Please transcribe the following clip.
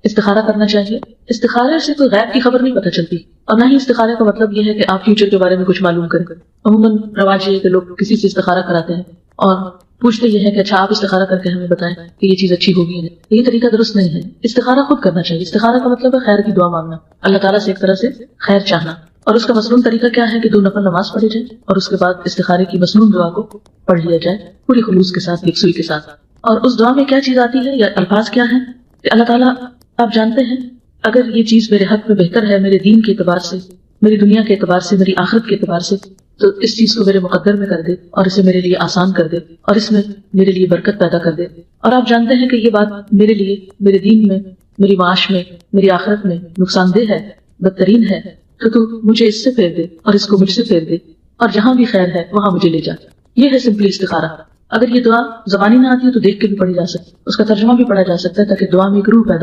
استخارہ کرنا چاہیے. استخارے سے کوئی غیب کی خبر نہیں پتہ چلتی، اور نہ ہی استخارے کا مطلب یہ ہے کہ آپ فیوچر کے بارے میں کچھ معلوم کریں. عموماً رواج یہ ہے کہ لوگ کسی سے استخارہ کراتے ہیں اور پوچھتے یہ ہے کہ اچھا آپ استخارہ کر کے ہمیں بتائیں کہ یہ چیز اچھی ہوگی. یہ طریقہ درست نہیں ہے. استخارہ خود کرنا چاہیے. استخارہ کا مطلب ہے خیر کی دعا مانگنا، اللہ تعالیٰ سے ایک طرح سے خیر چاہنا. اور اس کا مصنون طریقہ کیا ہے کہ 2 نفل نماز پڑھی جائے اور اس کے بعد استخارے کی مصنون دعا کو پڑھ لیا جائے پوری خلوص کے ساتھ، یکسوئی کے ساتھ. اور اس دعا میں کیا چیز آتی ہے یا الفاظ کیا ہیں کہ اللہ تعالیٰ آپ جانتے ہیں اگر یہ چیز میرے حق میں بہتر ہے، میرے دین کے اعتبار سے، میری دنیا کے اعتبار سے، میری آخرت کے اعتبار سے، تو اس چیز کو میرے مقدر میں کر دے اور اسے میرے لیے آسان کر دے اور اس میں میرے لیے برکت پیدا کر دے. اور آپ جانتے ہیں کہ یہ بات میرے لیے، میرے دین میں، میری معاش میں، میری آخرت میں نقصان دہ ہے، بدترین ہے، تو مجھے اس سے پھیر دے اور اس کو مجھ سے پھیر دے، اور جہاں بھی خیر ہے وہاں مجھے لے جا. یہ ہے سمپلی استخارہ. اگر یہ دعا زبانی نہ آتی ہے تو دیکھ کے بھی پڑھی جا سکتی، اس کا ترجمہ بھی پڑھا جا سکتا ہے تاکہ دعا میں ایک روح پیدا